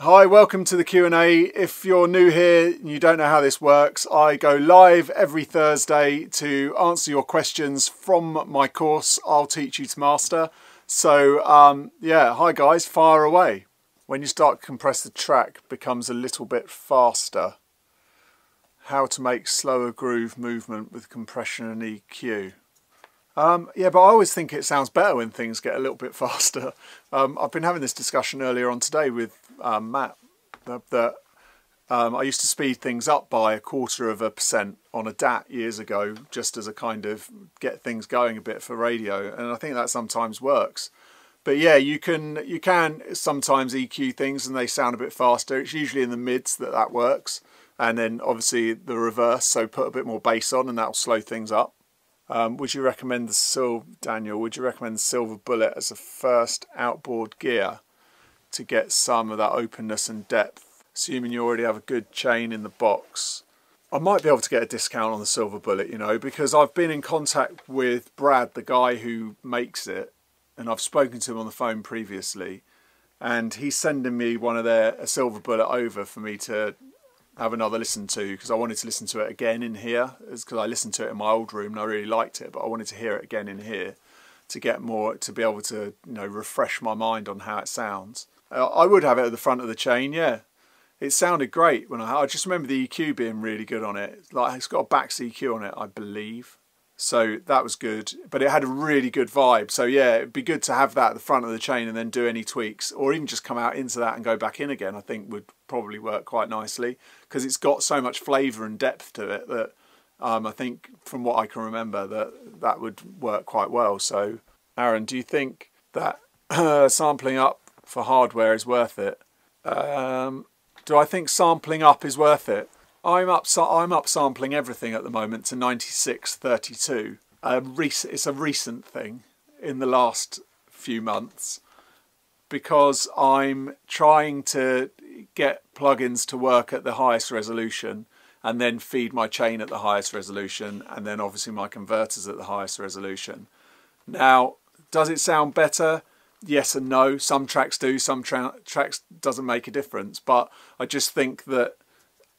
Hi, welcome to the Q&A. If you're new here and you don't know how this works, I go live every Thursday to answer your questions from my course, I'll Teach You to Master. So, yeah, hi guys, fire away. When you start to compress the track, it becomes a little bit faster. How to make slower groove movement with compression and EQ. Yeah, but I always think it sounds better when things get a little bit faster. I've been having this discussion earlier on today with Matt that I used to speed things up by 1/4% on a DAT years ago, just as a kind of get things going a bit for radio, and I think that sometimes works. But yeah, you can sometimes EQ things and they sound a bit faster. It's usually in the mids that works, and then obviously the reverse, so put a bit more bass on and that'll slow things up. Would you recommend Daniel, would you recommend the Silver Bullet as a first outboard gear to get some of that openness and depth, assuming you already have a good chain in the box? I might be able to get a discount on the Silver Bullet, you know, because I've been in contact with Brad, the guy who makes it, and I've spoken to him on the phone previously, and he's sending me a Silver Bullet over for me to have another listen to, because I wanted to listen to it again in here, because I listened to it in my old room and I really liked it, but I wanted to hear it again in here to get more, to be able to, you know, refresh my mind on how it sounds. I would have it at the front of the chain, yeah. It sounded great when I just remember the EQ being really good on it. Like, it's got a Bax EQ on it, I believe. So that was good, but it had a really good vibe. So yeah, it'd be good to have that at the front of the chain and then do any tweaks, or even just come out into that and go back in again. I think would probably work quite nicely, because it's got so much flavour and depth to it that I think, from what I can remember, that would work quite well. So Aaron, do you think that sampling up for hardware is worth it? Do I think sampling up is worth it? I'm upsampling everything at the moment to 9632. It's a recent thing in the last few months, because I'm trying to get plugins to work at the highest resolution and then feed my chain at the highest resolution, and then obviously my converters at the highest resolution. Now, does it sound better? Yes and no. Some tracks do, some tracks doesn't make a difference, but I just think that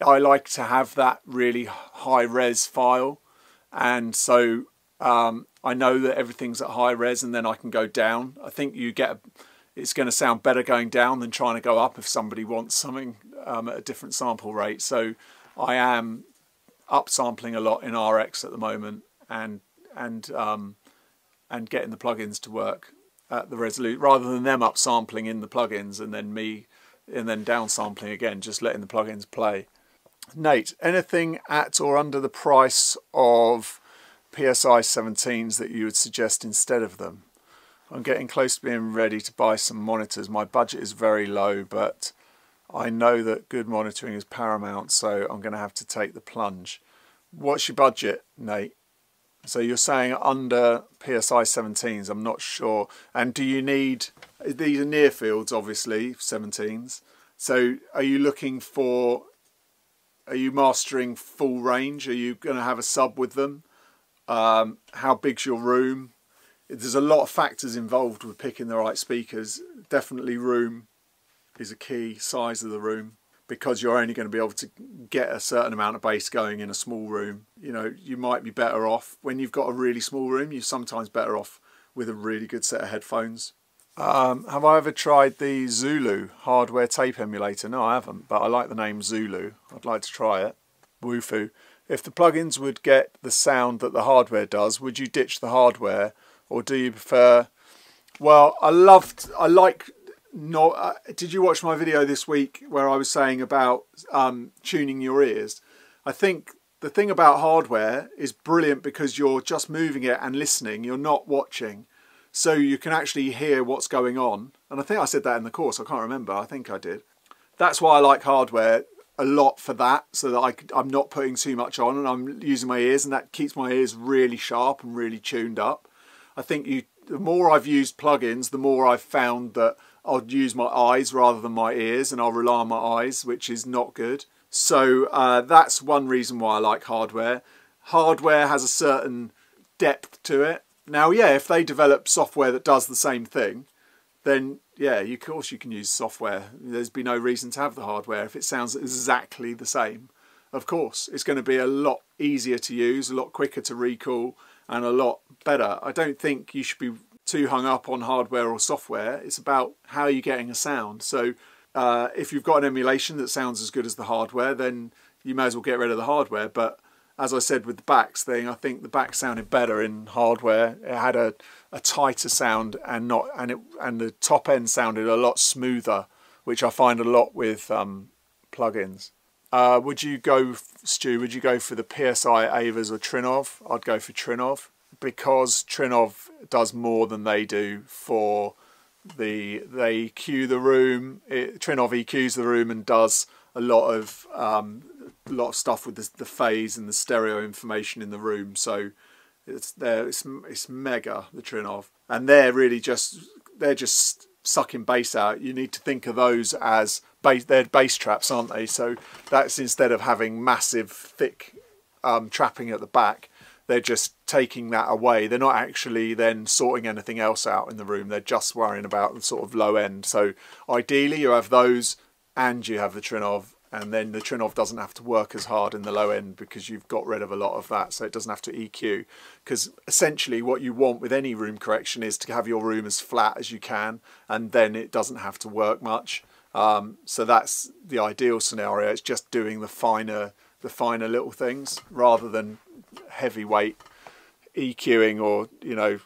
I like to have that really high res file, and so I know that everything's at high res and then I can go down. I think it's going to sound better going down than trying to go up if somebody wants something at a different sample rate. So I am upsampling a lot in RX at the moment, and getting the plugins to work at the resolution, rather than them upsampling in the plugins and then downsampling again, just letting the plugins play. Nate, anything at or under the price of PSI 17s that you would suggest instead of them? I'm getting close to being ready to buy some monitors. My budget is very low, but I know that good monitoring is paramount, so I'm going to have to take the plunge. What's your budget, Nate? So you're saying under PSI 17s, I'm not sure. And do you need, these are near fields, obviously, 17s. So are you looking for, are you mastering full range? Are you going to have a sub with them? How big's your room? There's a lot of factors involved with picking the right speakers. Definitely room is a key, size of the room, because you're only going to be able to get a certain amount of bass going in a small room. You know, you might be better off, when you've got a really small room, you're sometimes better off with a really good set of headphones. Have I ever tried the Zulu hardware tape emulator? No, I haven't, but I like the name Zulu. I'd like to try it. Woofoo. If the plugins would get the sound that the hardware does, would you ditch the hardware, or do you prefer? Well, did you watch my video this week where I was saying about tuning your ears? I think the thing about hardware is brilliant because you're just moving it and listening. You're not watching. So you can actually hear what's going on. And I think I said that in the course. I can't remember. I think I did. That's why I like hardware a lot, for that, so that I'm not putting too much on and I'm using my ears, and that keeps my ears really sharp and really tuned up. I think the more I've used plugins, the more I've found that I'll use my eyes rather than my ears, and I'll rely on my eyes, which is not good. So that's one reason why I like hardware. Hardware has a certain depth to it. Now, yeah, if they develop software that does the same thing, then yeah, of course you can use software. There's be no reason to have the hardware if it sounds exactly the same. Of course, it's going to be a lot easier to use, a lot quicker to recall, and a lot better. I don't think you should be too hung up on hardware or software. It's about how you're getting a sound. So if you've got an emulation that sounds as good as the hardware, then you may as well get rid of the hardware. But as I said with the backs thing, I think the back sounded better in hardware. It had a tighter sound, and the top end sounded a lot smoother, which I find a lot with plugins. Would you go, Stu, would you go for the PSI Avas or Trinov? I'd go for Trinov, because Trinov does more than they do for they EQ the room. Trinov EQs the room and does a lot of stuff with the phase and the stereo information in the room. So it's mega, the Trinov, and they're just sucking bass out. You need to think of those as they're bass traps, aren't they? So that's, instead of having massive thick trapping at the back, they're just taking that away. They're not actually then sorting anything else out in the room. They're just worrying about the sort of low end. So ideally you have those and you have the Trinov, and then the Trinov doesn't have to work as hard in the low end because you've got rid of a lot of that, so it doesn't have to EQ. Because essentially what you want with any room correction is to have your room as flat as you can, and then it doesn't have to work much. So that's the ideal scenario. It's just doing the finer little things rather than heavyweight EQing or, you know,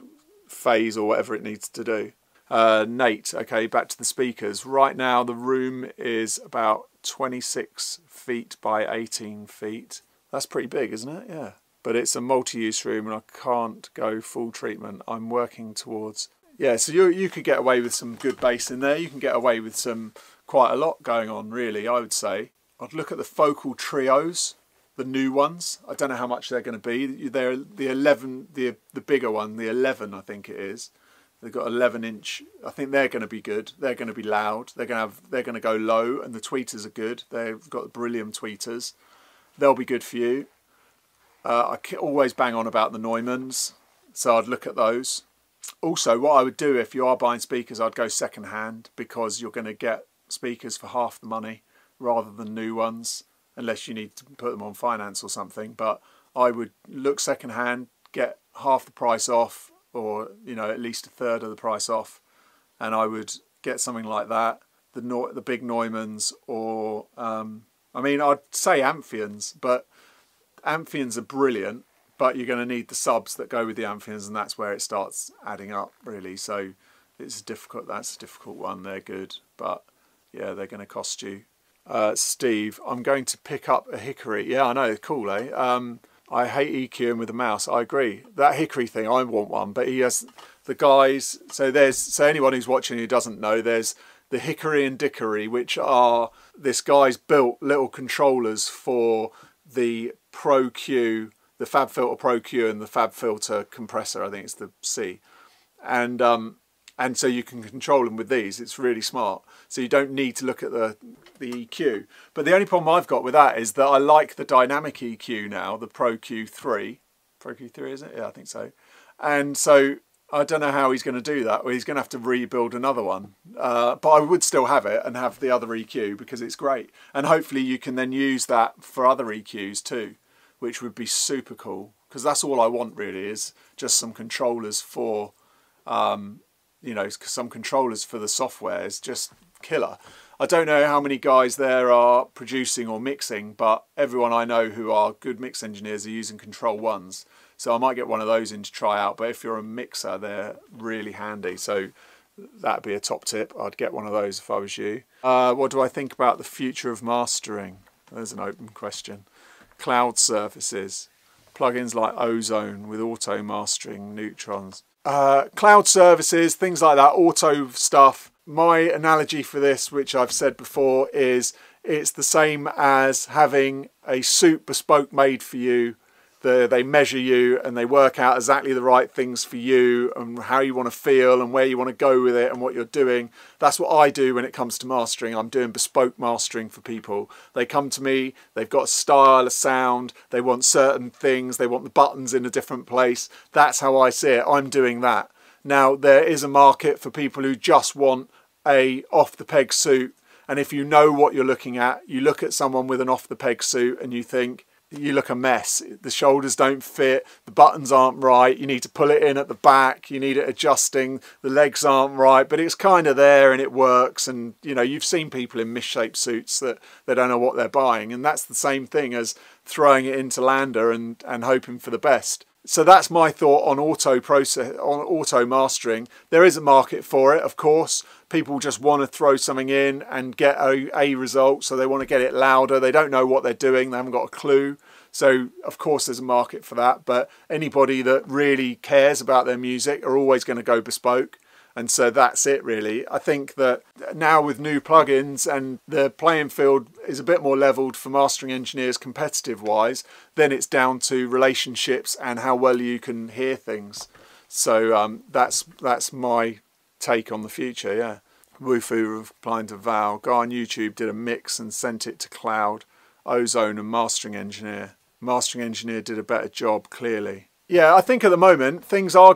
phase or whatever it needs to do. Nate, okay, back to the speakers. Right now the room is about 26 feet by 18 feet. That's pretty big, isn't it? Yeah. But it's a multi-use room and I can't go full treatment. I'm working towards... Yeah, so you could get away with some good bass in there. You can get away with quite a lot going on, really, I would say. I'd look at the focal trios, the new ones. I don't know how much they're going to be. They're the 11, the bigger one, the 11, I think it is. They've got 11-inch. I think they're going to be good. They're going to be loud. They're going to go low, and the tweeters are good. They've got the Beryllium tweeters. They'll be good for you. I always bang on about the Neumanns, so I'd look at those. Also, what I would do if you are buying speakers, I'd go second hand, because you're going to get speakers for half the money rather than new ones, unless you need to put them on finance or something. But I would look second hand, get half the price off, or, you know, at least a third of the price off, and I would get something like that, the big Neumanns, or I mean, I'd say Amphions, but Amphions are brilliant, but you're going to need the subs that go with the Amphions, and that's where it starts adding up, really. So that's a difficult one. They're good, but yeah, they're going to cost you. Steve, I'm going to pick up a Hickory. Yeah, I know, cool, eh? I hate EQing with a mouse. I agree. That Hickory thing, I want one, but he has the guys. So anyone who's watching who doesn't know, there's the Hickory and Dickory, which are, this guy's built little controllers for the Pro Q, the FabFilter Pro Q, and the FabFilter compressor. I think it's the C, and so you can control them with these. It's really smart. So you don't need to look at the EQ. But the only problem I've got with that is that I like the dynamic EQ now, the Pro Q3. Pro Q3, is it? Yeah, I think so. And so I don't know how he's going to do that. Well, he's going to have to rebuild another one. But I would still have it and have the other EQ, because it's great. And hopefully you can then use that for other EQs too, which would be super cool. Because that's all I want, really, is just some controllers for... you know, some controllers for the software is just killer. I don't know how many guys there are producing or mixing, but everyone I know who are good mix engineers are using Control 1s. So I might get one of those in to try out, but if you're a mixer, they're really handy. So that'd be a top tip. I'd get one of those if I was you. What do I think about the future of mastering? There's an open question. Cloud services, plugins like Ozone with auto mastering, neutrons. Cloud services, things like that, auto stuff. My analogy for this, which I've said before, is it's the same as having a suit bespoke made for you. They measure you and they work out exactly the right things for you and how you want to feel and where you want to go with it and what you're doing. That's what I do when it comes to mastering. I'm doing bespoke mastering for people. They come to me, they've got a style, a sound, they want certain things, they want the buttons in a different place. That's how I see it. I'm doing that. Now, there is a market for people who just want a off the peg suit, and if you know what you're looking at, you look at someone with an off the peg suit and you think, you look a mess. The shoulders don't fit, the buttons aren't right, you need to pull it in at the back, you need it adjusting, the legs aren't right, but it's kind of there and it works. And you know, you've seen people in misshaped suits that they don't know what they're buying, and that's the same thing as throwing it into Lander and hoping for the best. So that's my thought on auto mastering. There is a market for it, of course. People just want to throw something in and get a result, so they want to get it louder. They don't know what they're doing, they haven't got a clue. So of course there's a market for that, but anybody that really cares about their music are always going to go bespoke. And so that's it really. I think that now with new plugins and the playing field is a bit more leveled for mastering engineers competitive wise, then it's down to relationships and how well you can hear things. So that's my take on the future, yeah. Woofu replying to Val, guy on YouTube did a mix and sent it to Cloud, Ozone and Mastering Engineer. Mastering Engineer did a better job, clearly. Yeah, I think at the moment things are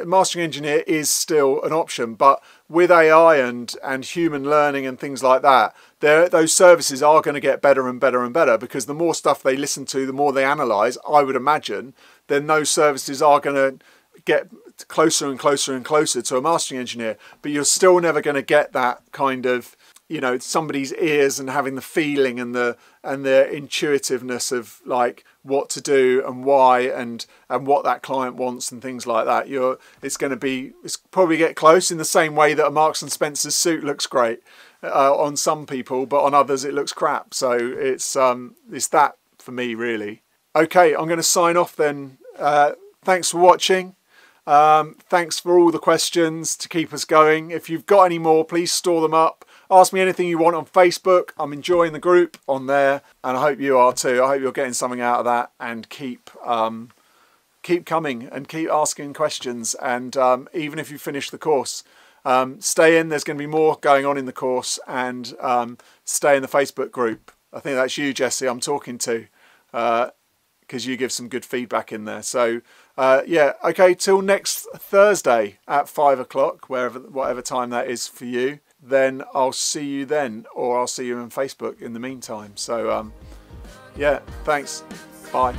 Mastering Engineer is still an option, but with AI and human learning and things like that, those services are going to get better and better and better, because the more stuff they listen to, the more they analyse, I would imagine, then those services are going to get closer and closer and closer to a mastering engineer. But you're still never going to get that kind of, you know, somebody's ears and having the feeling and the intuitiveness of like what to do and why and what that client wants and things like that. It's probably get close in the same way that a Marks and Spencer's suit looks great on some people, but on others it looks crap. So it's that for me really. Okay, I'm going to sign off then. Thanks for watching. Thanks for all the questions to keep us going. If you've got any more, please store them up. Ask me anything you want on Facebook. I'm enjoying the group on there, and I hope you are too. I hope you're getting something out of that, and keep coming and keep asking questions. And even if you finish the course, stay in. There's going to be more going on in the course, and stay in the Facebook group. I think that's you, Jesse, I'm talking to, because you give some good feedback in there. So yeah, okay, till next Thursday at 5 o'clock, whatever time that is for you. Then I'll see you then, or I'll see you on Facebook in the meantime. So yeah, thanks. Bye.